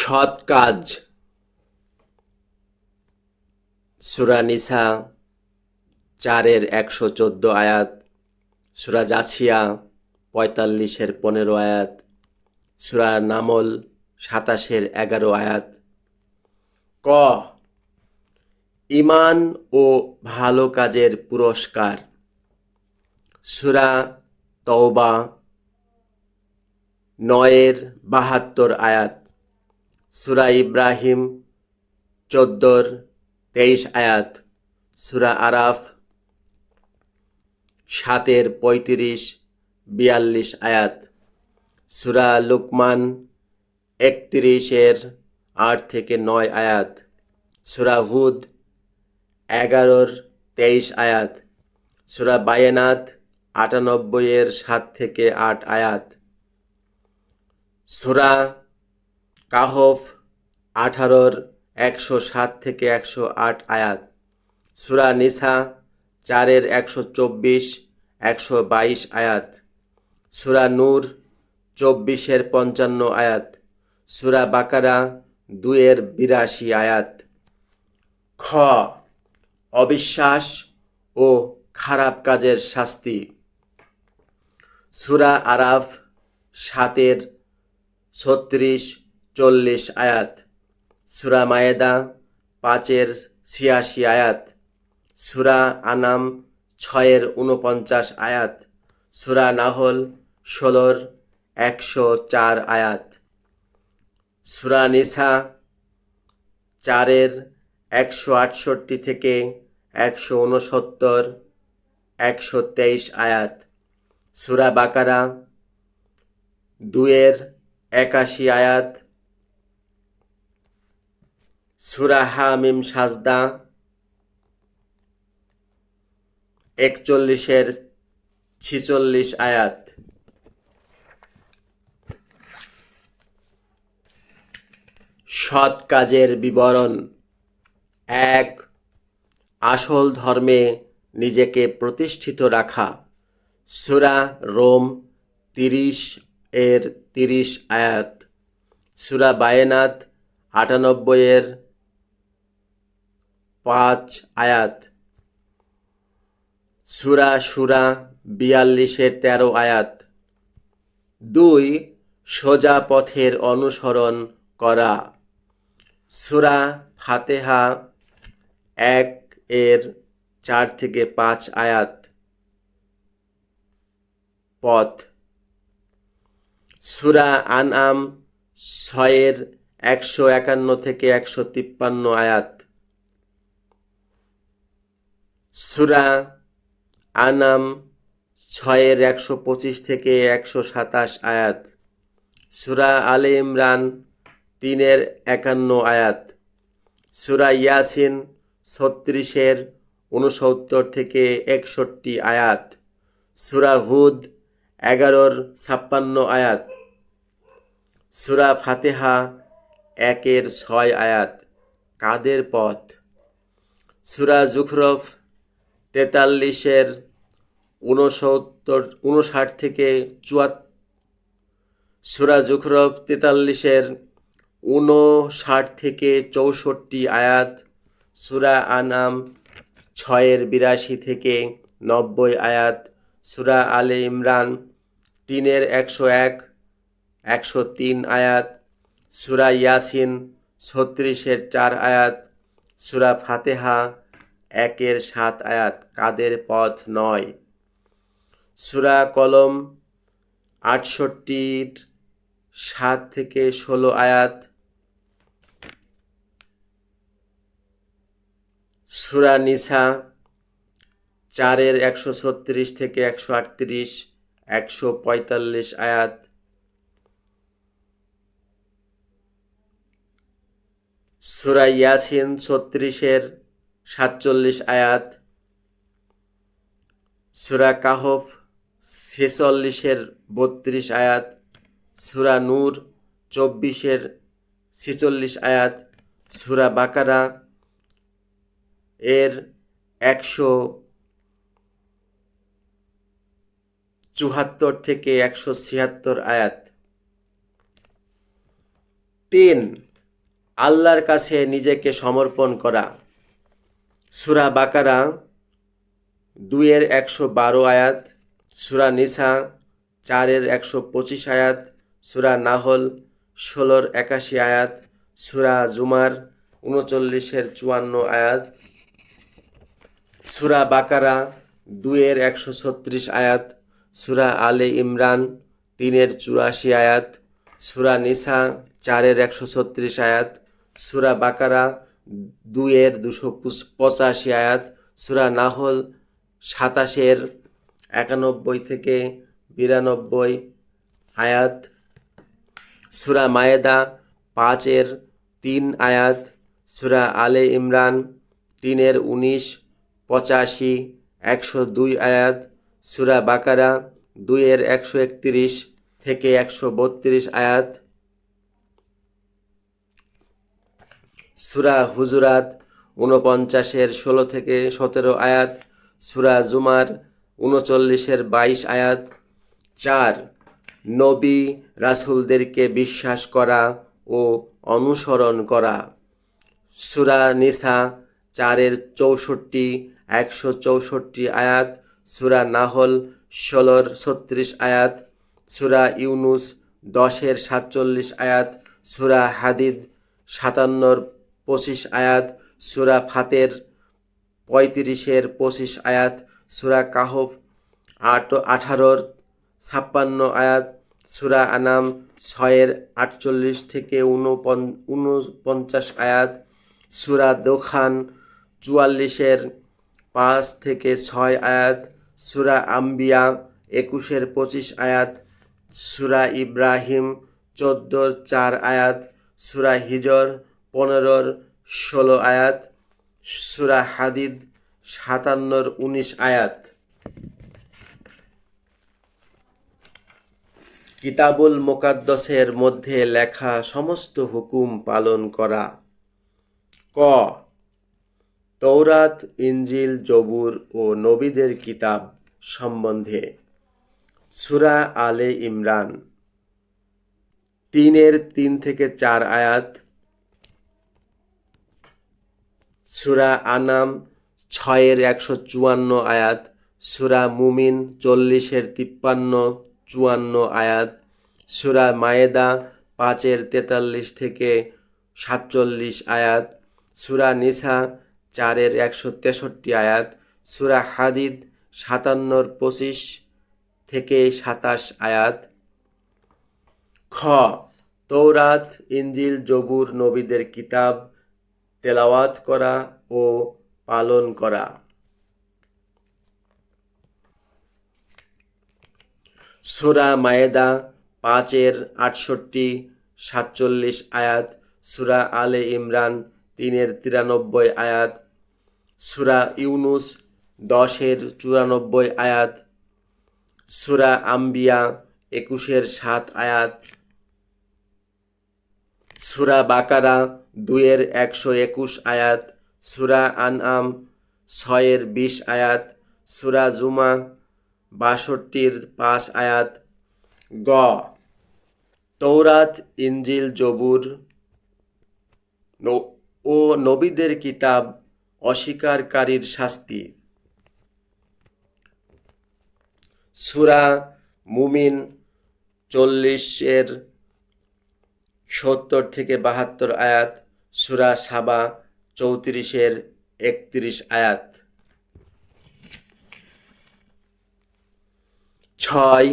সৎ কাজ। সূরা নিসা 4-এর 114 আয়াত, সূরা জাসিয়া 45-এর 15 আয়াত, সূরা নামল 27-এর 11 আয়াত। ক, ঈমান ও ভালো কাজের পুরস্কার। সূরা তওবা 9-এর 72 আয়াত, সূরা ইব্রাহিম 14-এর 23 আয়াত, সূরা আরাফ 7-এর 35-42 আয়াত, সূরা লুকমান 31-এর 8-9 আয়াত, সূরা হুদ 11-এর 23 আয়াত, সূরা বায়নাত 98-এর 7-8 আয়াত, সূরা কাহফ 18-এর 107-108 আয়াত, সূরা নিসা 4-এর 124-122 আয়াত, সূরা নূর 24-এর 55 আয়াত, সূরা বাকারা 2-এর 82 আয়াত। খ, অবিশ্বাস ও খারাপ কাজের শাস্তি। সূরা আরাফ 7-এর 36-40 আয়াত, সূরা মায়েদা 5-এর 86 আয়াত, সূরা আনাম 6-এর 49 আয়াত, সূরা নাহল 16-এর 104 আয়াত, সূরা নিসা 4-এর 168-169-123 আয়াত, সূরা বাকারা 2-এর 81 আয়াত, সূরা হামিম সাজদা 41-এর 46 আয়াত। সৎ কাজের বিবরণ। 1. আসল ধর্মে নিজেকে প্রতিষ্ঠিত রাখা। সূরা রোম 30-এর 30 আয়াত, সূরা বায়নাত 98-এর 5 আয়াত, সূরা শুরা 42-এর 13 আয়াত। 2. সোজা পথের অনুসরণ করা। সূরা ফাতিহা 1-এর 4-5 আয়াত। পথ। সূরা আনআম 6-এর 151-153 আয়াত, সূরা আনাম 6-এর 125-127 আয়াত, সূরা আলে ইমরান 3-এর 51 আয়াত, সূরা ইয়াসিন 36-এর 69-61 আয়াত, সূরা হুদ 11-এর 56 আয়াত, সূরা ফাতিহা 1-এর 6 আয়াত। কাদের পথ। সূরা জুখরুফ 43-এর 59-54, সূরা জুখরুফ 43-এর 59-64 আয়াত, সূরা আনাম 6-এর 82-90 আয়াত, সূরা আলে ইমরান 3-এর 101-103 আয়াত, সূরা ইয়াসিন 36-এর 4 আয়াত, সূরা ফাতিহা 1-এর 7 আয়াত। কাদের পথ নয়। সূরা কলম 68-এর 7-16 আয়াত, সূরা নিসা 4-এর 136-138, 145 আয়াত, সূরা ইয়াসিন 36-এর 47 আয়াত, সূরা কাহফ 46-এর 32 আয়াত, সূরা নূর 24-এর 46 আয়াত, সূরা বাকারা এর 174-176 আয়াত। 3. আল্লাহর কাছে নিজেকে সমর্পণ করা। সূরা বাকারা 2-112 আয়াত, সূরা নিসা 4-125 আয়াত, সূরা নাহল 16-81 আয়াত, সূরা জুমার 39-54 আয়াত, সূরা বাকারা 2-136 আয়াত, সূরা আলে ইমরান 3-84 আয়াত, সূরা নিসা 4-136 আয়াত, সূরা বাকারা 2-285 আয়াত, সূরা নাহল 27-91-92 আয়াত, সূরা মায়েদা 5-3 আয়াত, সূরা আলে ইমরান 3-19-85-102 আয়াত, সূরা বাকারা 2-131-132 আয়াত, সূরা হুজুরাত 49-16-17 আয়াত, সূরা জুমার 39-22 আয়াত। 4. নবী রাসূলদেরকে বিশ্বাস করা ও অনুসরণ করা। সূরা নিসা 4-64-164 আয়াত, সূরা নাহল 16-36 আয়াত, সূরা ইউনুস 10-47 আয়াত, সূরা হাদিদ 57-25 আয়াত, সূরা ফাতের 35-25 আয়াত, সূরা কাহফ 18-56 আয়াত, সূরা আনাম 6-48-49 আয়াত, সূরা দোখান 44-5-6 আয়াত, সূরা আম্বিয়া 21-25 আয়াত, সূরা ইব্রাহিম 14-4 আয়াত, সূরা হিজর 15-16 আয়াত, সূরা হাদিদ 57-19 আয়াত। কিতাবুল মুকাদ্দাসের মধ্যে লেখা সমস্ত হুকুম পালন করা। ক. তৌরাত, ইনজিল, জবুর ও নবীদের কিতাব সম্বন্ধে। সূরা আলে ইমরান 3-3-4 আয়াত, সূরা আনাম 6-154 আয়াত, সূরা মুমিন 40-53-54 আয়াত, সূরা মায়েদা 5-43-47 আয়াত, সূরা নিসা 4-163 আয়াত, সূরা হাদিদ 57-25-27 আয়াত। খ. তৌরাত, ইনজিল, জবুর, নবীদের কিতাব তেলাওয়াত করা ও পালন করা। সূরা মায়েদা 5-68-47 আয়াত, সূরা আলে ইমরান 3-93 আয়াত, সূরা ইউনুস 10-94 আয়াত, সূরা আম্বিয়া 21-7 আয়াত, সূরা বাকারা 2-121 আয়াত, সূরা আনআম 6-20 আয়াত, সূরা জুমা 62-5 আয়াত। গ. তৌরাত, ইনজিল, জবুর ও নবীদের কিতাব অস্বীকারীর শাস্তি। সূরা মুমিন 40-70-72 আয়াত, সূরা সাবা 34-31 আয়াত। 6.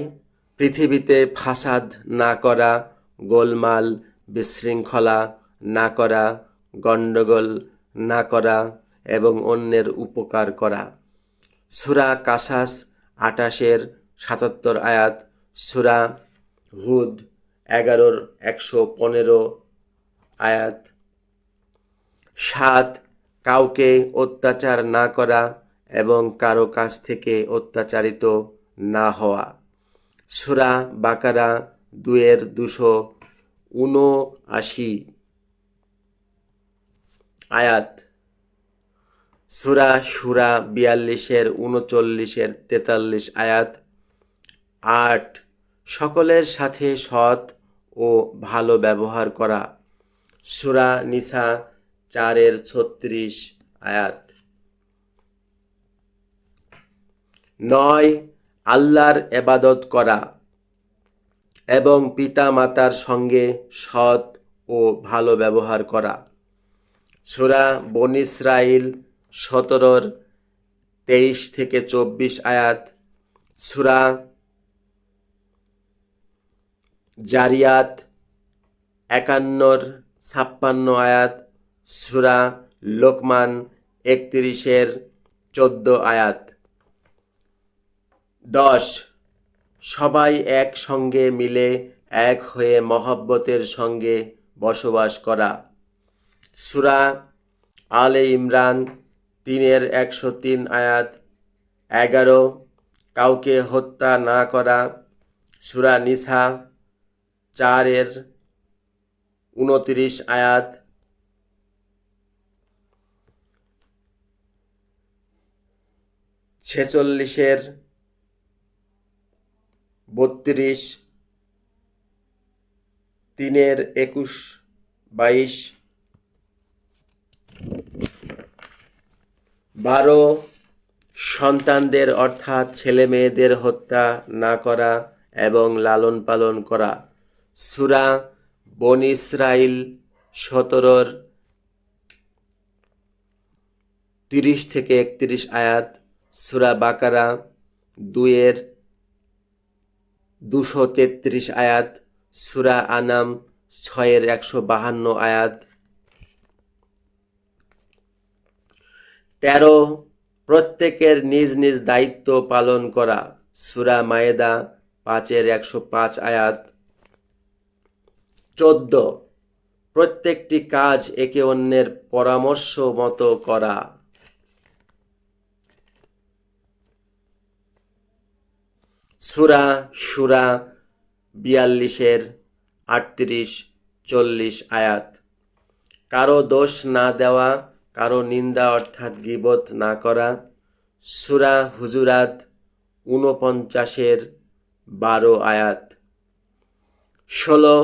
পৃথিবীতে ফাসাদ না করা, গোলমাল বিশৃঙ্খলা না করা, গণ্ডগোল না করা এবং অন্যের উপকার করা। সূরা কাসাস 28-77 আয়াত, সূরা হুদ 11-115 আয়াত। 7. কাউকে অত্যাচার না করা এবং কারো কাছ থেকে অত্যাচারিত না হওয়া। সূরা বাকারা 2-279 আয়াত, সূরা শুরা 42-39-43 আয়াত। 8. সকলের সাথে সৎ ও ভালো ব্যবহার করা। সূরা নিসা 4:36 আয়াত। 9 আল্লাহর ইবাদত করা এবং পিতা মাতার সঙ্গে সৎ ও ভালো ব্যবহার করা। সূরা বনী ইসরাঈল 17:23-24 আয়াত। সূরা জারিয়াত 51-56 আয়াত। সূরা লোকমান 31-14 আয়াত। 10 সবাই একসঙ্গে মিলে এক হয়ে মহব্বতের সঙ্গে বসবাস করা। সূরা আলে ইমরান 3-103 আয়াত। 11 কাউকে হত্যা না করা। সূরা নিসা 4-29 আয়াত। 46-32, 3-21-22। 12 সন্তানদের অর্থাৎ ছেলে মেয়েদের হত্যা না করা এবং লালন পালন করা। সূরা বনী ইসরাঈল 17-30-31 আয়াত। সূরা বাকারা 2-233 আয়াত। সূরা আনাম 6-152 আয়াত। 13 প্রত্যেকের নিজ নিজ দায়িত্ব পালন করা। সূরা মায়েদা 5-105 আয়াত। 14 প্রত্যেকটি কাজ একে অন্যের পরামর্শ মতো করা। সূরা শুরা 42-38-40 আয়াত। কারো দোষ না দেওয়া, কারো নিন্দা অর্থাৎ গীবত না করা। সূরা হুজুরাত 49-12 আয়াত। 16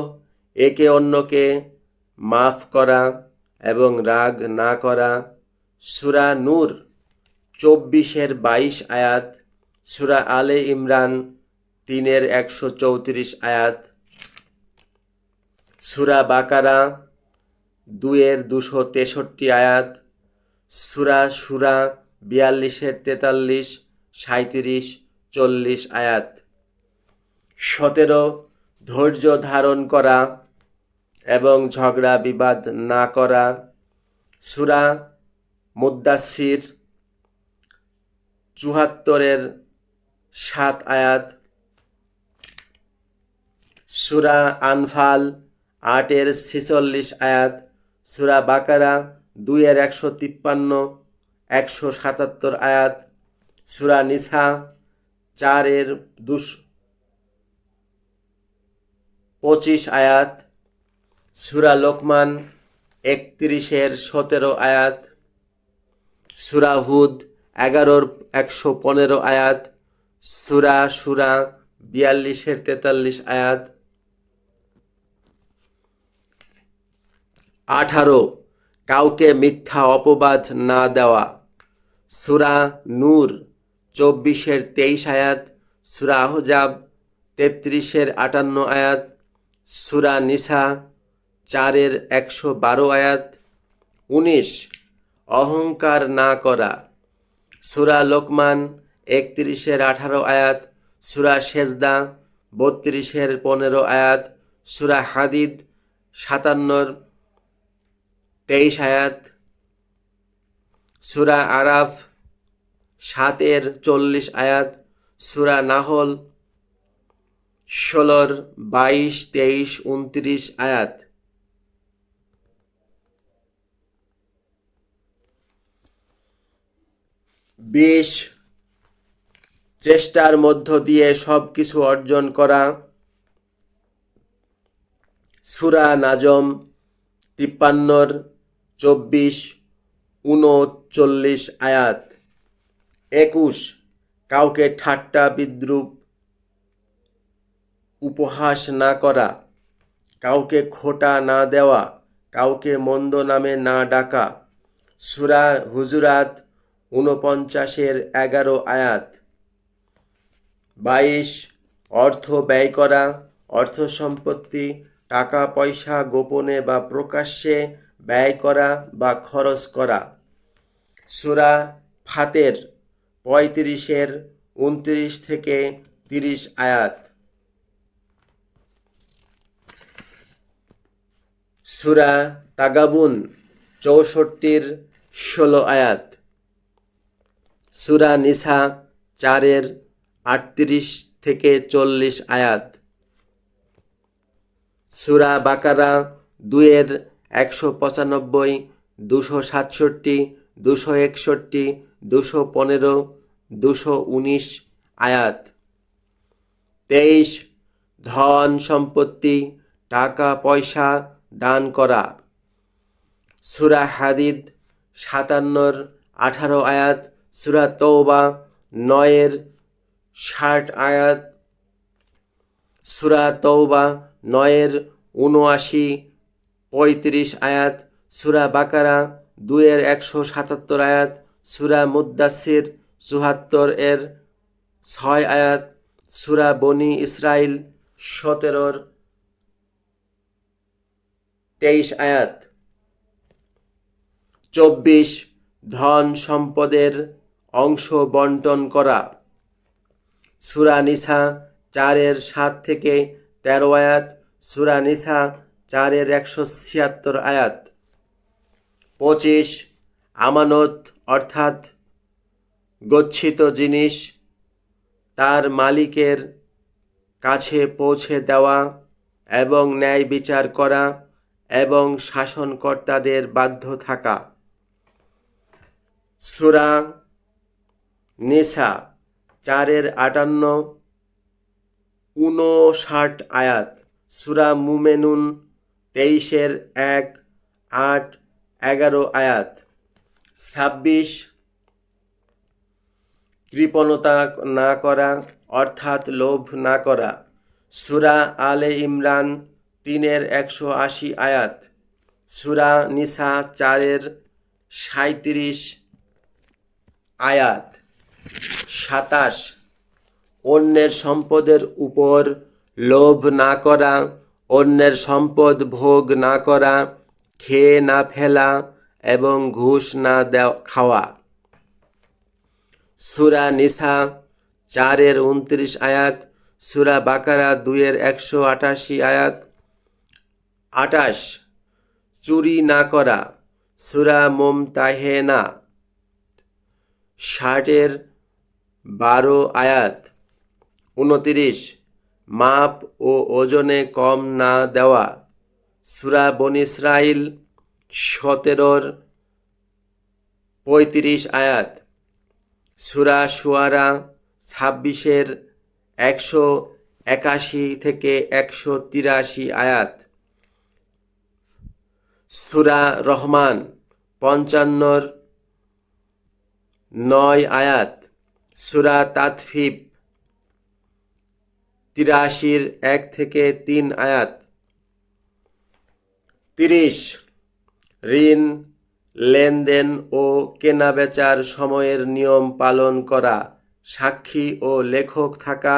একে অন্যকে মাফ করা এবং রাগ না করা। সূরা নূর 24-22 আয়াত। সূরা আলে ইমরান 3-134 আয়াত। সূরা বাকারা 2-263 আয়াত। সূরা শুরা 42-43-37-40 আয়াত। 17 ধৈর্য ধারণ করা এবং ঝগড়া বিবাদ না করা। সূরা মুদ্দাসসির 74-7 আয়াত। সূরা আনফাল 8-46 আয়াত। সূরা বাকারা 2-153-177 আয়াত। সূরা নিসা 4-25 আয়াত। সূরা লোকমান 31-17 আয়াত। সূরা হুদ 11-115 আয়াত। সূরা শুরা 42-43 আয়াত। 18 কাউকে মিথ্যা অপবাদ না দেওয়া। সূরা নূর 24-23 আয়াত। সূরা আহজাব 33-58 আয়াত। সূরা নিসা 4-112 আয়াত। 19 অহংকার না করা। সূরা লোকমান 31-18 আয়াত। সূরা সেজদা 32-15 আয়াত। সূরা হাদিদ 57-23 আয়াত। সূরা আরাফ 7-40 আয়াত। সূরা নাহল 16-22-23-29 আয়াত। 20 চেষ্টার মধ্য দিয়ে সব কিছু অর্জন করা। সূরা নাজম 53-24-39 আয়াত। 21 কাউকে ঠাট্টা বিদ্রূপ উপহাস না করা, কাউকে খোঁটা না দেওয়া, কাউকে মন্দ নামে না ডাকা। সূরা হুজুরাত ৪৯-এর ১১ আয়াত। ২২ অর্থ ব্যয় করা, অর্থ সম্পত্তি, টাকা পয়সা গোপনে বা প্রকাশ্যে ব্যয় করা বা খরচ করা। সূরা ফাতের ৩৫-এর ২৯ থেকে ৩০ আয়াত। সূরা তাগাবুন ৬৪-এর ১৬ আয়াত। সূরা নিসা ৪-এর ৩৮ থেকে ৪০ আয়াত। সূরা বাকারা ২-এর ১৯৫, ২৬৭, ২৬১, ২১৫, ২১৯ আয়াত। ২৩ ধন সম্পত্তি, টাকা পয়সা দান করা। সূরা হাদিদ ৫৭-র ১৮ আয়াত। সূরা তওবা ৯-এর ৬০ আয়াত। সূরা তওবা ৯-এর ৭৯-৩৫ আয়াত। সূরা বাকারা ২-এর ১৭৭ আয়াত। সূরা মুদ্দাসির ৭৪-এর ৬ আয়াত। সূরা বনী ইসরাইল ১৭-র ২৩ আয়াত। ২৪ ধন সম্পদের অংশ বন্টন করা। সূরা নিসা ৪-এর ৭ থেকে ১৩ আয়াত। সূরা নিসা ৪-এর ১৭৬ আয়াত। ২৫ আমানত অর্থাৎ গচ্ছিত জিনিস তার মালিকের কাছে পৌঁছে দেওয়া এবং ন্যায় বিচার করা এবং শাসনকর্তাদের বাধ্য থাকা। সূরা নিসা ৪-এর ৫৮-৫৯ আয়াত। সূরা মুমিনুন ২৩-এর ১, ৮, ১১ আয়াত। ২৬ কৃপণতা না করা অর্থাৎ লোভ না করা। সূরা আলে ইমরান ৩-এর ১৮০ আয়াত। সূরা নিসা ৪-এর ৩৭ আয়াত। ২৭ অন্যের সম্পদের উপর লোভ না করা, অন্যের সম্পদ ভোগ না করা, খেয়ে না ফেলা এবং ঘুষ না খাওয়া। সূরা নিসা ৪-এর ২৯ আয়াত। সূরা বাকারা ২-এর ১৮৮ আয়াত। ২৮ চুরি না করা। সূরা মুমতাহেনা ৬০-এর ১২ আয়াত। ২৯ মাপ ও ওজনে কম না দেওয়া। সূরা বনী ইসরাইল ১৭-র ৩৫ আয়াত। সূরা শুআরা ২৬-এর ১৮১ থেকে ১৮৩ আয়াত। সূরা রহমান ৫৫-র ৯ আয়াত। সূরা তাতফিফ ৮৩-র ১ থেকে ৩ আয়াত। ৩০ ঋণ লেনদেন ও কেনাবেচার সময়ের নিয়ম পালন করা, সাক্ষী ও লেখক থাকা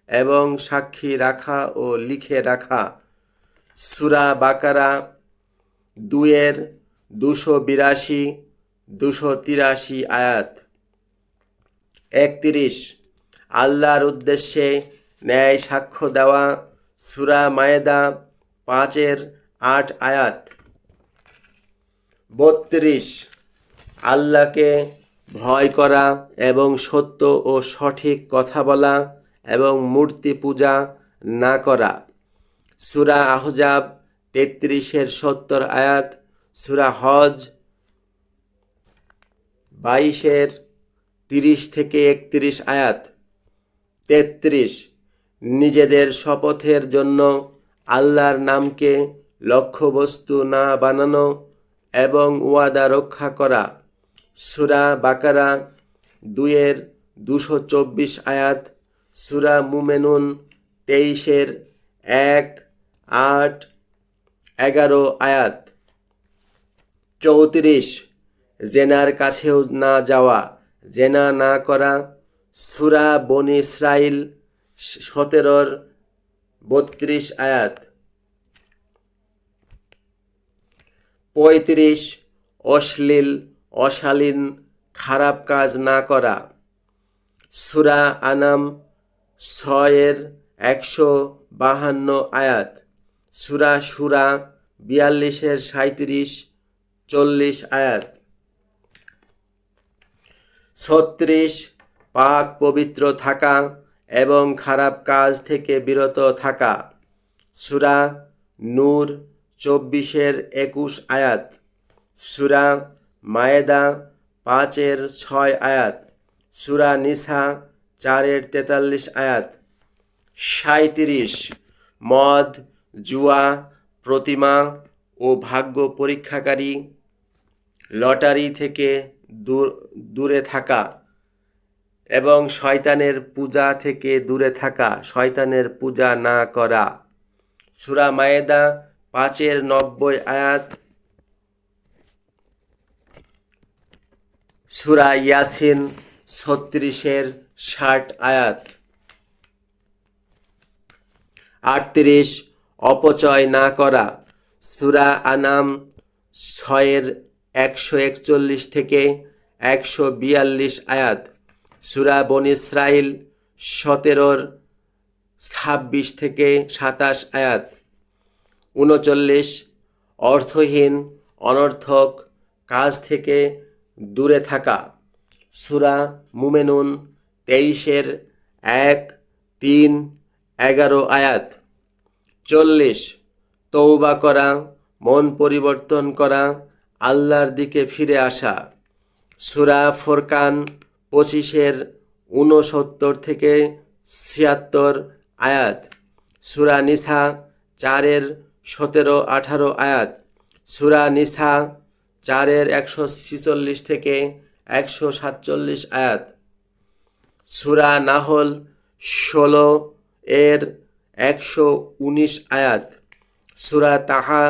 এবং সাক্ষী রাখা ও লিখে রাখা। সূরা বাকারা ২-এর ২৮২-২৮৩ আয়াত। ৩১ আল্লাহর উদ্দেশ্যে ন্যায় সাক্ষ্য দেওয়া। সূরা মায়েদা ৫-এর ৮ আয়াত। ৩২ আল্লাহকে ভয় করা এবং সত্য ও সঠিক কথা বলা এবং মূর্তি পূজা না করা। সূরা আহজাব ৩৩-এর ৭০ আয়াত। সূরা হজ ২২-এর ৩০ থেকে ৩১ আয়াত। ৩৩ নিজেদের শপথের জন্য আল্লাহর নামকে লক্ষ্যবস্তু না বানানো এবং ওয়াদা রক্ষা করা। সূরা বাকারা ২-এর ২২৪ আয়াত। সূরা মুমিনুন ২৩-এর ১, ৮, ১১ আয়াত। 34 জেনার কাছেও না যাওয়া, জেনা না করা। সূরা বনী ইসরাইল 17-32 আয়াত। 35 অশ্লীল, অশালীন, খারাপ কাজ না করা। সূরা আনাম 6-152 আয়াত। সূরা শুরা 42-37-40 আয়াত। 36 পাক পবিত্র থাকা এবং খারাপ কাজ থেকে বিরত থাকা। সূরা নূর 24-21 আয়াত। সূরা মায়েদা 5-6 আয়াত। সূরা নিসা 4-43 আয়াত। 37 মদ, জুয়া, প্রতিমা ও ভাগ্য পরীক্ষাকারী, লটারি থেকে দূরে থাকা এবং শয়তানের পূজা থেকে দূরে থাকা, শয়তানের পূজা না করা। সূরা মায়েদা 5-90 আয়াত। সূরা ইয়াসিন 36-60 আয়াত। 38 অপচয় না করা। সূরা আনাম 6-141-142 আয়াত। সূরা বনী ইসরাইল 17-26-27 আয়াত। 39 অর্থহীন, অনর্থক কাজ থেকে দূরে থাকা। সূরা মুমিনুন 23-1-3-11 আয়াত। 40 তওবা করা, মন পরিবর্তন করা, আল্লাহর দিকে ফিরে আসা। সূরা ফুরকান 25-69-76 আয়াত। সূরা নিসা 4-17-18 আয়াত। সূরা নিসা 4-146-147 আয়াত। সূরা নাহল 16-119 আয়াত। সূরা তাহা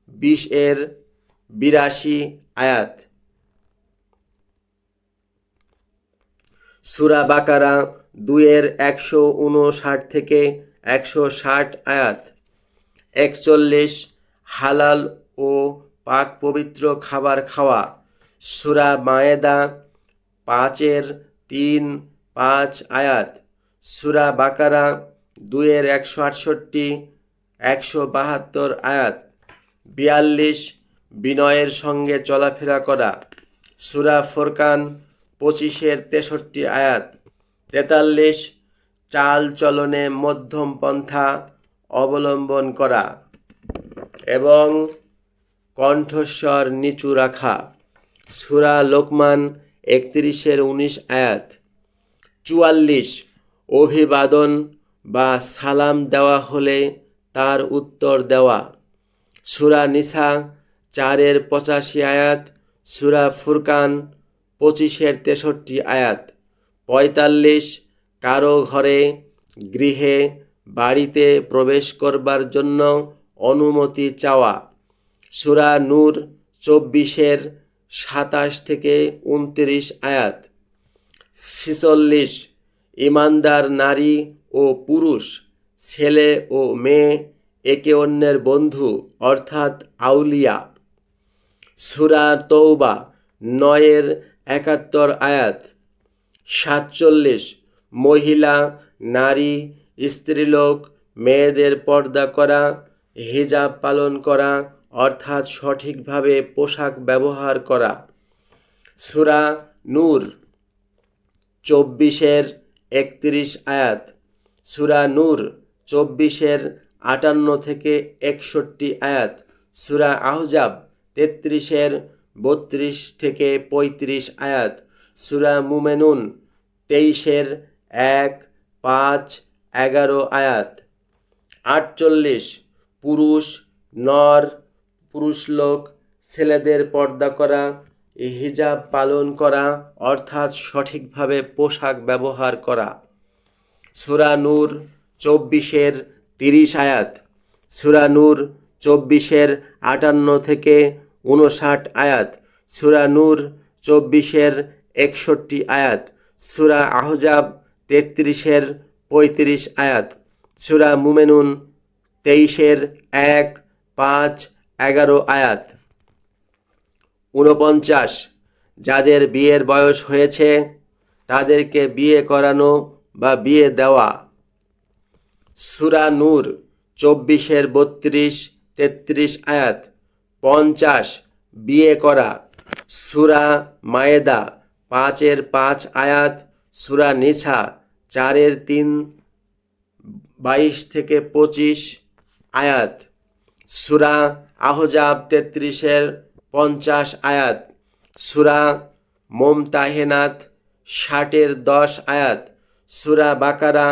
20-82 আয়াত। সূরা বাকারা 2-159-160 আয়াত। 41 হালাল ও পাক পবিত্র খাবার খাওয়া। সূরা মায়েদা 5-3-5 আয়াত। সূরা বাকারা 2-168-172 আয়াত। 42 বিনয়ের সঙ্গে চলাফেরা করা। সূরা ফুরকান 25-63 আয়াত। 43 চাল চলনে মধ্যম পন্থা অবলম্বন করা এবং কণ্ঠস্বর নিচু রাখা। সূরা লোকমান 31-19 আয়াত। 44 অভিবাদন বা সালাম দেওয়া হলে তার উত্তর দেওয়া। সূরা নিসা 4-85 আয়াত। সূরা ফুরকান 25-63 আয়াত। 45 কারো ঘরে, গৃহে, বাড়িতে প্রবেশ করবার জন্য অনুমতি চাওয়া। সূরা নূর 24-27-29 আয়াত। 46 ঈমানদার নারী ও পুরুষ, ছেলে ও মেয়ে একে অন্যের বন্ধু অর্থাৎ আউলিয়া। সূরা তওবা 9-71 আয়াত। 47 মহিলা, নারী, স্ত্রীলোক, মেয়েদের পর্দা করা, হিজাব পালন করা অর্থাৎ সঠিকভাবে পোশাক ব্যবহার করা। সূরা নূর 24-31 আয়াত। সূরা নূর 24-58-61 আয়াত। সূরা আহজাব 33-32-35 আয়াত। সূরা মুমিনুন 23-1-5-11 আয়াত। 48 পুরুষ, নর, পুরুষ লোক, ছেলেদের পর্দা করা, হিজাব পালন করা অর্থাৎ সঠিকভাবে পোশাক ব্যবহার করা। সূরা নূর 24-30 আয়াত। সূরা নূর 24-58 59 আয়াত, সূরা নূর 24-এর 61 আয়াত, সূরা আহজাব 33-এর 35 আয়াত, সূরা মুমিনুন 23-এর 1, 5, 11 আয়াত। 49 যাদের বিয়ের বয়স হয়েছে তাদেরকে বিয়ে করানো বা বিয়ে দেওয়া। সূরা নূর 24-এর 32-33 আয়াত, 50 বিয়ে করা। সূরা মায়েদা 5-এর 5 আয়াত, সূরা নিসা 4-এর 3, 22-25 আয়াত, সূরা আহজাব 33-এর 50 আয়াত, সূরা মুমতাহিনাত 60-এর 10 আয়াত, সূরা বাকারা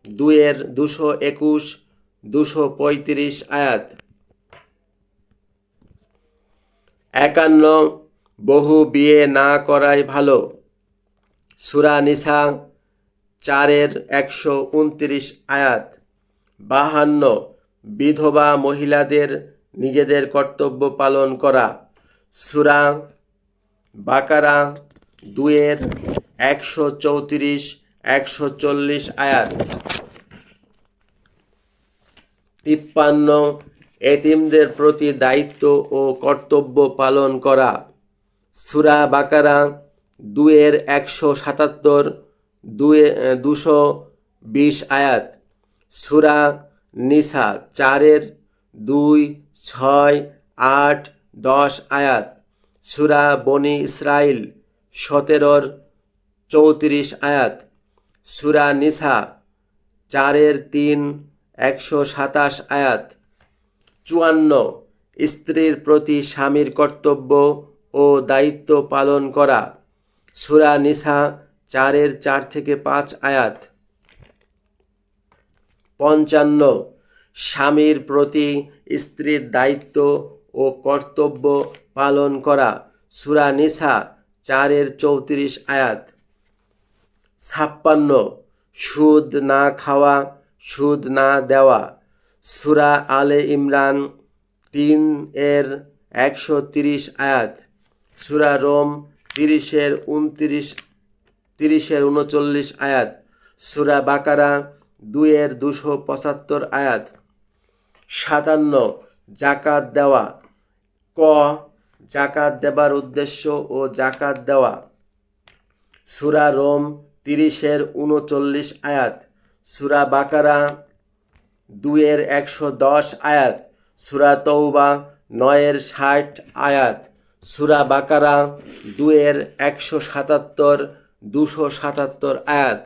2-এর 221, 235 আয়াত। 51 বহু বিয়ে না করাই ভালো। সূরা নিসা 4-এর 129 আয়াত। 52 বিধবা মহিলাদের নিজেদের কর্তব্য পালন করা। সূরা বাকারা 2-এর 134, 140 আয়াত। 53 এতিমদের প্রতি দায়িত্ব ও কর্তব্য পালন করা। সূরা বাকারা 2-এর 177, 220 আয়াত। সূরা নিসা 4-এর 2, 6, 8, 10 আয়াত। সূরা বনি ইসরাইল 17-এর 34 আয়াত। সূরা নিসা 4-এর 3, 127 আয়াত। 54 স্ত্রীর প্রতি স্বামীর কর্তব্য ও দায়িত্ব পালন করা। সূরা নিসা 4-এর 4-5 আয়াত। 55 স্বামীর প্রতি স্ত্রীর দায়িত্ব ও কর্তব্য পালন করা। সূরা নিসা 4-এর 34 আয়াত। 56 সুদ না খাওয়া, সুদ না দেওয়া। সূরা আলে ইমরান 3-এর 130 আয়াত। সূরা রোম 30-এর 39 আয়াত। সূরা বাকারা 2-এর 275 আয়াত। 57 জাকাত দেওয়া। ক জাকাত দেবার উদ্দেশ্য ও জাকাত দেওয়া। সূরা রোম 30-এর 39 আয়াত। সূরা বাকারা 2-এর 110 আয়াত। সূরা তওবা 9-এর 60 আয়াত। সূরা বাকারা 2-এর 177, 277 আয়াত।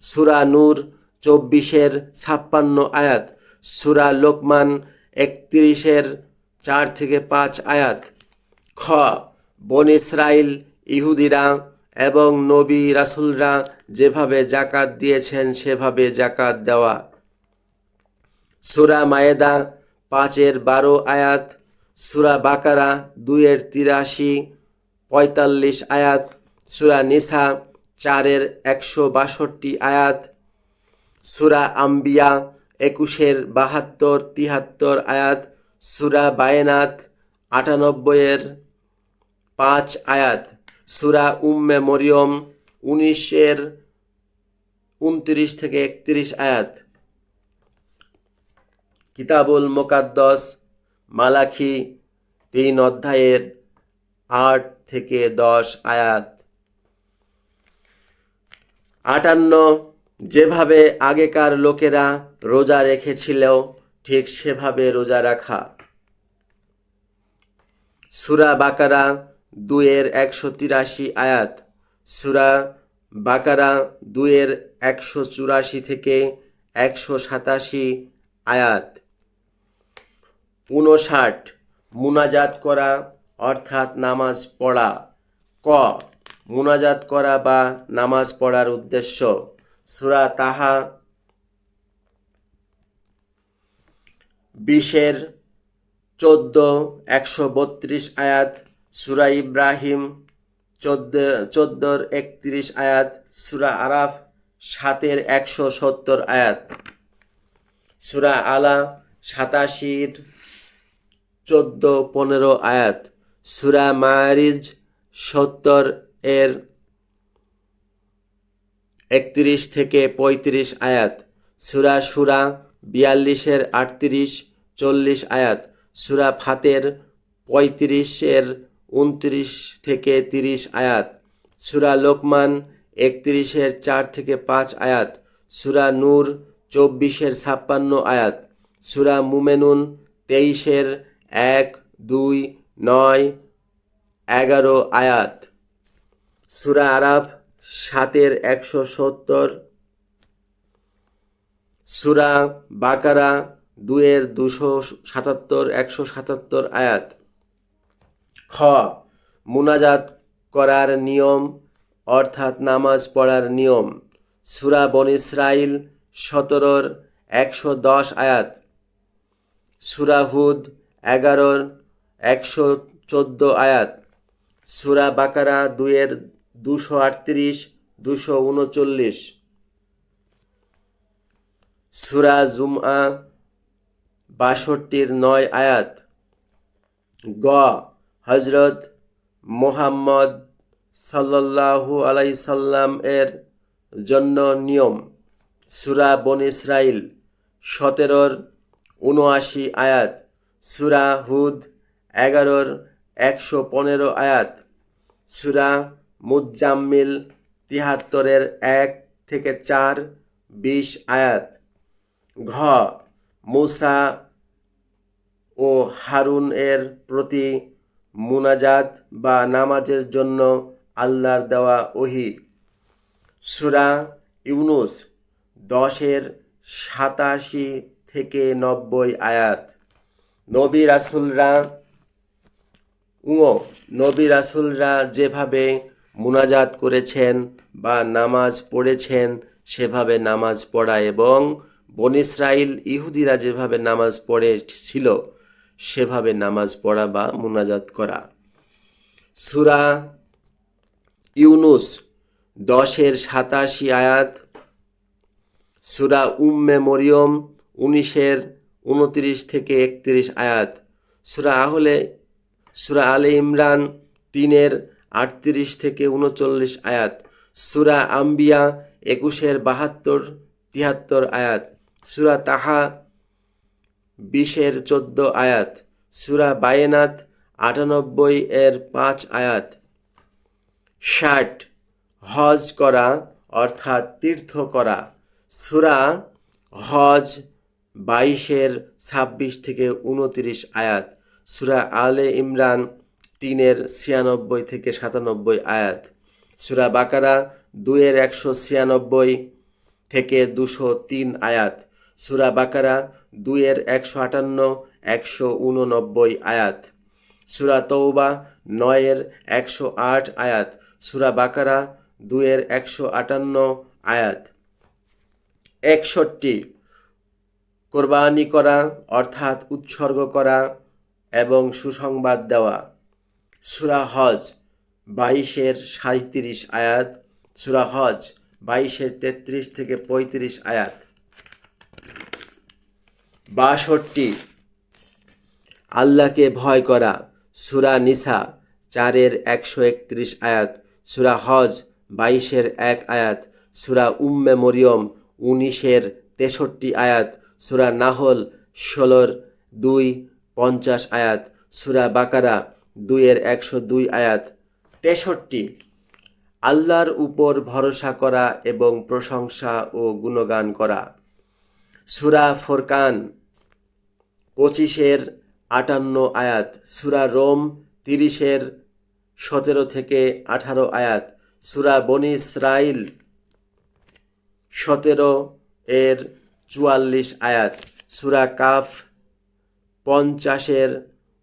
সূরা নূর 24-এর 56 আয়াত। সূরা লোকমান 31-এর 4-5 আয়াত। খ বনী ইসরাইল ইহুদিরা এবং নবী রাসূলরা যেভাবে জাকাত দিয়েছেন সেভাবে জাকাত দেওয়া। সূরা মায়েদা 5-এর 12 আয়াত। সূরা বাকারা 2-এর 83, 45 আয়াত। সূরা নিসা 4-এর 162 আয়াত। সূরা আম্বিয়া 21-এর 72, 73 আয়াত। সূরা বায়নাত 98-এর 5 আয়াত। সূরা উম্মে মরিয়ম 19-এর 29-31 আয়াত। কিতাবুল মুকাদ্দাস মালাখি 3 অধ্যায়ের 8-10 আয়াত। 58 যেভাবে আগেকার লোকেরা রোজা রেখেছিল ঠিক সেভাবে রোজা রাখা। সূরা বাকারা 2-এর 183 আয়াত। সূরা বাকারা 2-এর 184-187 আয়াত। 59 মুনাজাত করা অর্থাৎ নামাজ পড়া। ক মুনাজাত করা বা নামাজ পড়ার উদ্দেশ্য। সূরা তাহা 20-এর 14, 132 আয়াত। সূরা ইব্রাহিম 14-এর 31 আয়াত। সূরা আরাফ 7-এর 170 আয়াত। সূরা আলা 87-এর 14-15 আয়াত। সূরা মাআরিজ 70 এর 31 থেকে 35 আয়াত, সূরা শুরা 42 এর 38-40 আয়াত, সূরা ফাতের 35 এর 29 থেকে 30 আয়াত, সূরা লোকমান 31 এর 4 থেকে 5 আয়াত, সূরা নূর 24 এর 56 আয়াত, সূরা মুমিনুন 23 এর 1, 2, 9, 11 আয়াত, সূরা আরাফ 7 এর 170, সূরা বাকারা 2 এর 277 আয়াত। খ মুনাজাত করার নিয়ম অর্থাৎ নামাজ পড়ার নিয়ম, সূরা বনী ইসরাইল 17 110 আয়াত, সূরা হুদ 11 114 আয়াত, সূরা বাকারা 2 এর 238-239, সূরা জুমআ 62 9 আয়াত। গ হযরত মুহাম্মদ সাল্লাল্লাহু আলাইহি সাল্লাম এর জন্য নিয়ম, সূরা বনী ইসরাইল 17 79 আয়াত, সূরা হুদ 11 115 আয়াত, সূরা মুজ্জাম্মিল 73 এর 1 থেকে 4 20 আয়াত। ঘ মূসা ও হারুন এর প্রতি মুনাজাত বা নামাজের জন্য আল্লাহর দেওয়া ওহী, সূরা ইউনুস 10 এর 87 থেকে 90 আয়াত। নবী রাসূলরা যেভাবে মুনাজাত করেছেন বা নামাজ পড়েছেন সেভাবে নামাজ পড়া, এবং বনী ইসরাইল ইহুদিরা যেভাবে নামাজ পড়েছিল সেভাবে নামাজ পড়া বা মুনাজাত করা। সূরা ইউনুস 10 এর 87 আয়াত, সূরা উম্মে মরিয়ম 19 এর 29 থেকে 31 আয়াত, সূরা আলে ইমরান 3 এর 38 থেকে 39 আয়াত, সূরা আম্বিয়া 21 এর 72-73 আয়াত, সূরা তাহা 20 এর 14 আয়াত, সূরা বায়নাত 98 এর 5 আয়াত। 60 হজ করা অর্থাৎ তীর্থ করা, সূরা হজ 22 এর 26 থেকে 29 আয়াত, সূরা আলে ইমরান 3 এর 96 থেকে 97 আয়াত, সূরা বাকারা 2 এর 196 থেকে 203 আয়াত, সূরা বাকারা 2 এর 158-189 আয়াত, সূরা তওবা 9 এর 108 আয়াত, সূরা বাকারা 2 এর 158 আয়াত। 61 কোরবানি করা অর্থাৎ উৎসর্গ করা এবং সুসংবাদ দেওয়া, সূরা হজ 22 এর 37 আয়াত, সূরা হজ 22 এর 33 থেকে 35 আয়াত। 62 আল্লাহকে ভয় করা, সূরা নিসা 4 এর 131 আয়াত, সূরা হজ 22 এর 1 আয়াত, সূরা উম্মে মরিয়ম 19 এর 63 আয়াত, সূরা নাহল 16 এর 2-50 আয়াত, সূরা বাকারা 2 এর 102 আয়াত। 63 আল্লাহর উপর ভরসা করা এবং প্রশংসা ও গুণগান করা, সূরা ফুরকান 25 এর 58 আয়াত, সূরা রোম 30 এর 17 থেকে 18 আয়াত, সূরা বনী ইসরাইল 17 এর 44 আয়াত, সূরা কাফ 50 এর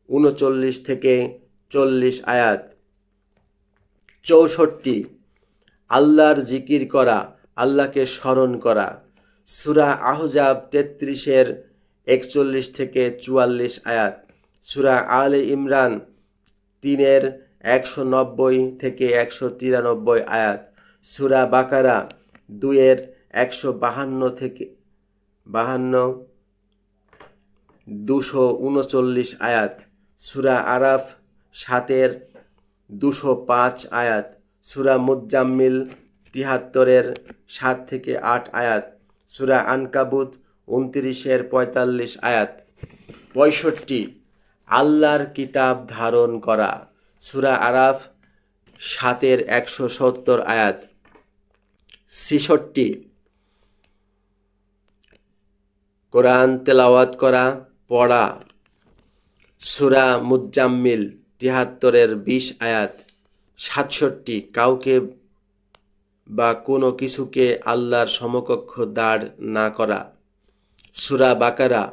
39 থেকে 40 আয়াত। 64 আল্লাহর জিকির করা, আল্লাহকে স্মরণ করা, সূরা আহজাব 33 এর 41 থেকে 44 আয়াত, সূরা আলে ইমরান 3 এর 190 থেকে 193 আয়াত, সূরা বাকারা 2 এর 152 থেকে 239 আয়াত, সূরা আরাফ 7-এর 205 আয়াত, সূরা মুজ্জাম্মিল 73-এর 7 থেকে 8 আয়াত, সূরা আনকাবুত 29-এর 45 আয়াত। 65 আল্লাহর কিতাব ধারণ করা, সূরা আরাফ 7-এর 170 আয়াত। 66 কোরআন তেলাওয়াত করা, পড়া, সূরা মুজ্জাম্মিল 73-এর 20 আয়াত। 67 কাউকে বা কোনো কিছুকে আল্লাহর সমকক্ষ দাঁড় না করা, সূরা বাকারা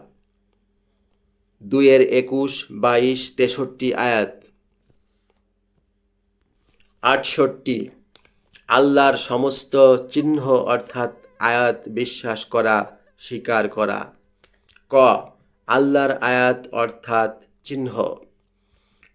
2-এর 21, 22, 63 আয়াত। 68 আল্লাহর সমস্ত চিহ্ন অর্থাৎ আয়াত বিশ্বাস করা, স্বীকার করা। ক আল্লাহর আয়াত অর্থাৎ চিহ্ন,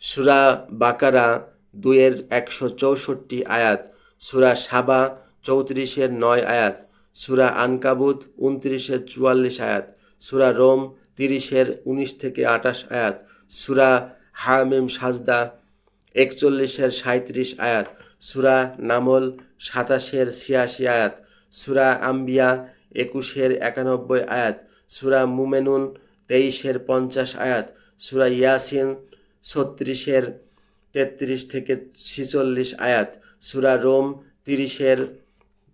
সূরা বাকারা 2-এর 164 আয়াত, সূরা সাবা 34-এর 9 আয়াত, সূরা আনকাবুত 29-এর 44 আয়াত, সূরা রোম 30-এর 19 থেকে 28 আয়াত, সূরা হামিম সাজদা 41-এর 37 আয়াত, সূরা নামল 27-এর 86 আয়াত, সূরা আম্বিয়া 21-এর 91 আয়াত, সূরা মুমিনুন 23-এর 50 আয়াত, সূরা ইয়াসিন 36-এর 33 থেকে 46 আয়াত, সূরা রোম 30-এর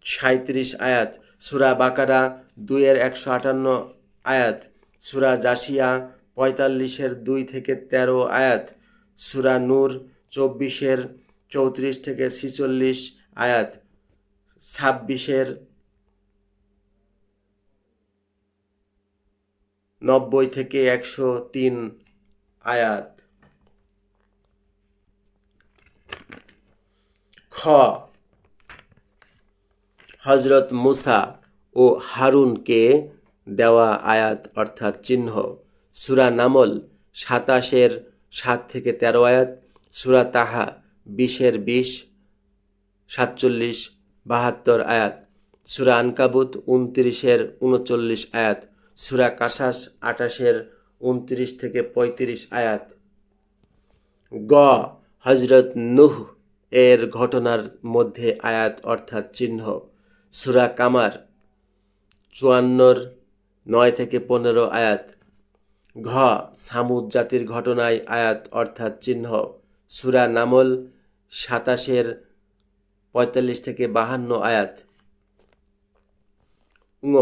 37 আয়াত, সূরা বাকারা 2-এর 158 আয়াত, সূরা জাসিয়া 45-এর 2 থেকে 13 আয়াত, সূরা নূর 24-এর 34 থেকে 46 আয়াত, 26-এর 90 থেকে 103 আয়াত। খ হযরত মুসা ও হারুনকে দেওয়া আয়াত অর্থাৎ চিহ্ন, সূরা নামল 27-এর 7 থেকে 13 আয়াত, সূরা তাহা 20-এর 20, 47, 72 আয়াত, সূরা আনকাবুত 29-এর 39 আয়াত, সূরা কাসাস 28-এর 29 থেকে 35 আয়াত। গ হযরত নূহ এর ঘটনার মধ্যে আয়াত অর্থাৎ চিহ্ন, সূরা কামার 54-এর 9 থেকে 15 আয়াত। ঘ সামুদ জাতির ঘটনায় আয়াত অর্থাৎ চিহ্ন, সূরা নামল 27-এর 45 থেকে 52 আয়াত। ঙ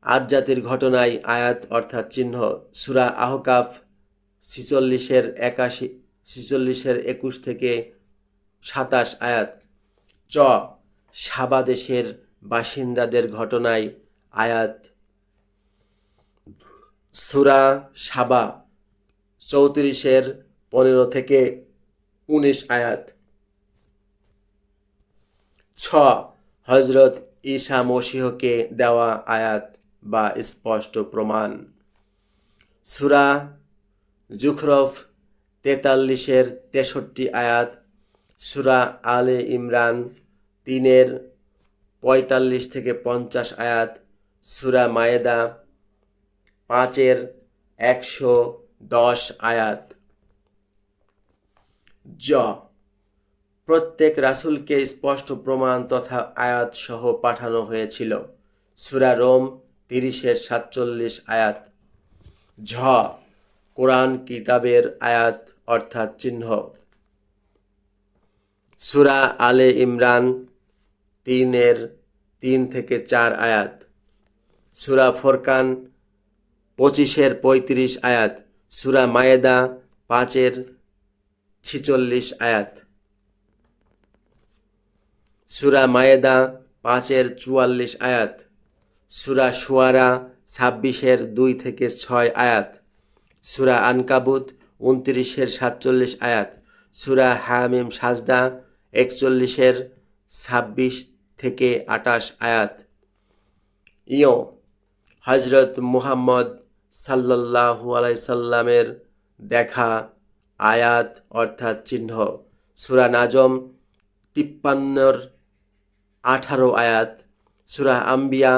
আদ জাতির ঘটনায় আয়াত অর্থাৎ চিহ্ন, সূরা আহকাফ 46-এর 21 থেকে 27 আয়াত। চ সাবা দেশের বাসিন্দাদের ঘটনায় আয়াত, সূরা সাবা 34-এর 15 থেকে 19 আয়াত। ছ হযরত ঈসা মসীহকে দেওয়া আয়াত বা স্পষ্ট প্রমাণ, সূরা জুখরফ 43-এর 63 আয়াত, সূরা আলে ইমরান 3-এর 45 থেকে 50 আয়াত, সূরা মায়েদা 5-এর 110 আয়াত। জ প্রত্যেক রাসূলকে স্পষ্ট প্রমাণ তথা আয়াত সহ পাঠানো হয়েছিল, সূরা রোম 30-এর 47 আয়াত। ঝ কোরআন কিতাবের আয়াত অর্থাৎ চিহ্ন, সূরা আলে ইমরান 3-এর 3 থেকে 4 আয়াত, সূরা ফুরকান 25-এর 35 আয়াত, সূরা মায়েদা 5-এর 46 আয়াত, সূরা মায়েদা 5-এর 44 আয়াত, সূরা শুআরা 26-এর 2 থেকে 6 আয়াত, সূরা আনকাবুত 29-এর 47 আয়াত, সূরা হামিম সাজদা 41-এর 26 থেকে 28 আয়াত। ইয় হযরত মুহাম্মদ সাল্লাল্লাহু আলাইহি সাল্লামের দেখা আয়াত অর্থাৎ চিহ্ন, সূরা নাজম 53-এর 18 আয়াত, সূরা আম্বিয়া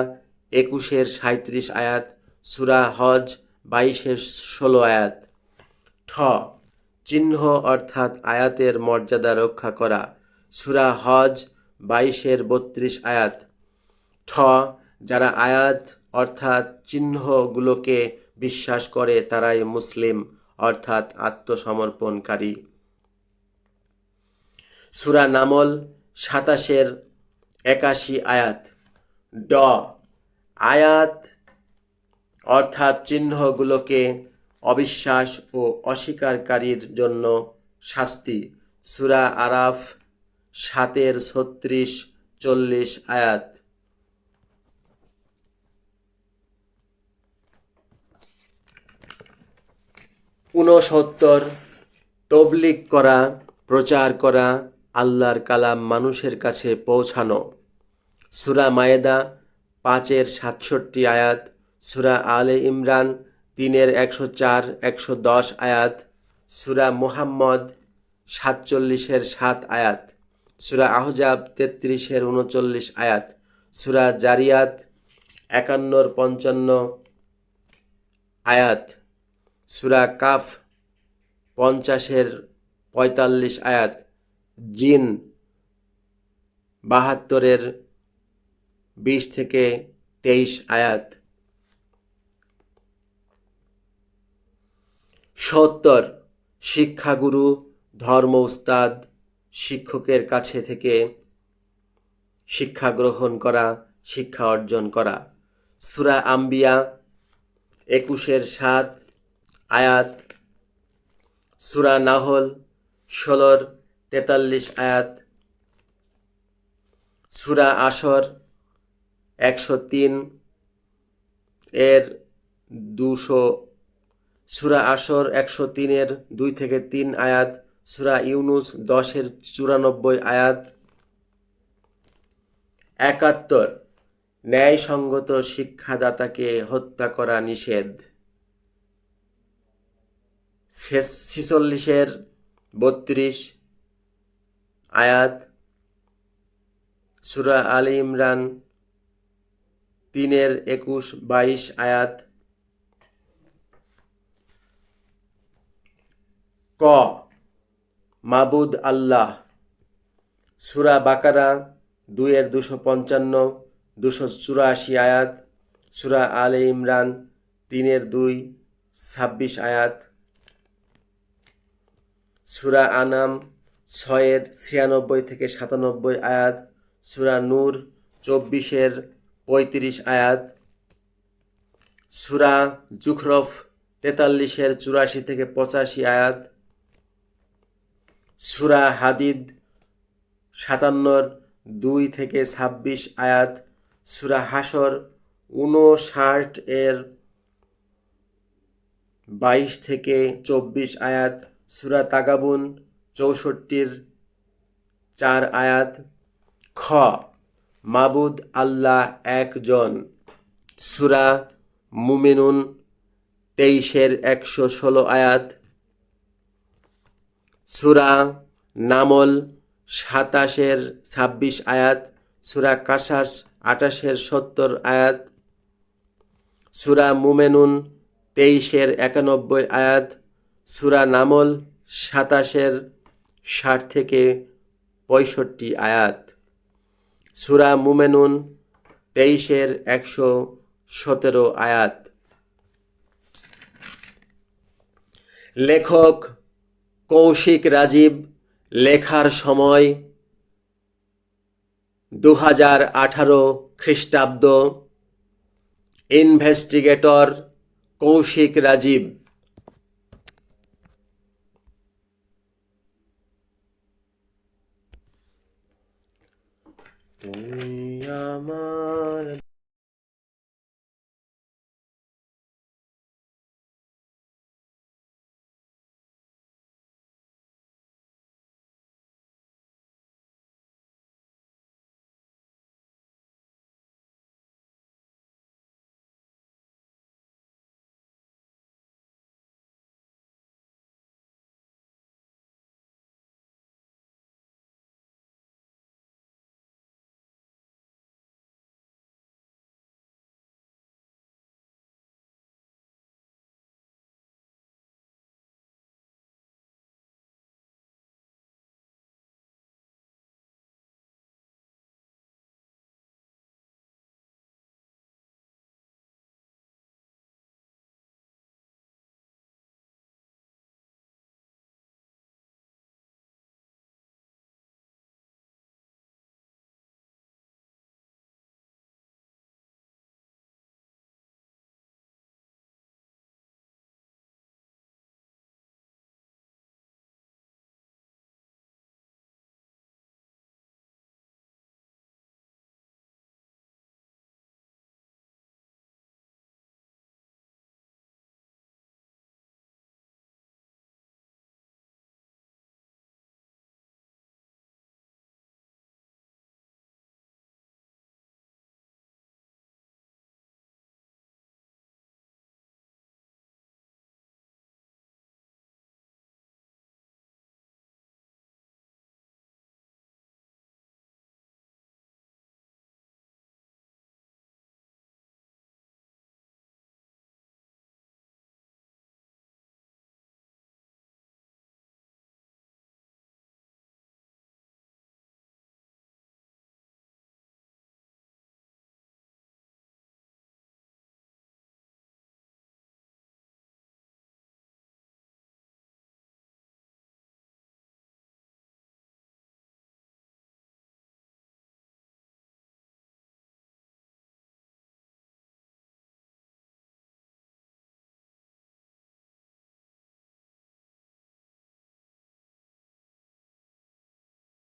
21-এর 37 আয়াত, সূরা হজ 22-এর 16 আয়াত। ঠ চিহ্ন অর্থাৎ আয়াতের মর্যাদা রক্ষা করা। সূরা হজ 22-32 আয়াত। ঠ যারা আয়াত অর্থাৎ চিহ্নগুলোকে বিশ্বাস করে তারাই মুসলিম অর্থাৎ আত্মসমর্পণকারী। সূরা নামল 27-81 আয়াত। ড আয়াত অর্থাৎ চিহ্নগুলোকে অবিশ্বাস ও অস্বীকারীর জন্য শাস্তি। সূরা আরাফ 7-36-40 আয়াত। 69 তবলিগ করা, প্রচার করা, আল্লাহর কালাম মানুষের কাছে পৌঁছানো। সূরা মায়েদা 5-67 আয়াত। সূরা আলে ইমরান 3-104-110 আয়াত। সূরা মুহাম্মদ 47-7 আয়াত। সূরা আহজাব 33-39 আয়াত। সূরা জারিয়াত 51-55 আয়াত। সূরা কাফ 50-45 আয়াত। জিন 72-20-23 আয়াত। 70 শিক্ষাগুরু, ধর্ম উস্তাদ, শিক্ষকের কাছে থেকে শিক্ষা গ্রহণ করা, শিক্ষা অর্জন করা। সূরা আম্বিয়া 21-7 আয়াত। সূরা নাহল 16-43 আয়াত। সূরা আসর 103-200 সূরা আসর 103-2-3 আয়াত। সূরা ইউনুস 10-94 আয়াত। 71 ন্যায়সঙ্গত শিক্ষাদাতাকে হত্যা করা নিষেধ। 46-32 আয়াত। সূরা আলে ইমরান 3-21-22 আয়াত। ক মাবুদ আল্লাহ। সূরা বাকারা 2-255-284 আয়াত। সূরা আলে ইমরান 3-2-26 আয়াত। সূরা আনাম 6-96-97 আয়াত। সূরা নূর 24-35 আয়াত। সূরা জুখরফ 43-84-85 আয়াত। সূরা হাদিদ 57-2-26 আয়াত। সূরা হাসর 59-22-24 আয়াত। সূরা তাগাবুন 64-4 আয়াত। খ মাবুদ আল্লাহ একজন। সূরা মুমিনুন 23-116 আয়াত। সূরা নামল 27-26 আয়াত। সূরা কাসাস 28-70 আয়াত। সূরা মুমিনুন 23-91 আয়াত। সূরা নামল 27-60-65 আয়াত। সূরা মুমিনুন 23-117 আয়াত। লেখক কৌশিক রাজীব। লেখার সময় 2018 খ্রিস্টাব্দ। ইনভেস্টিগেটর কৌশিক রাজীব। তুমি আমার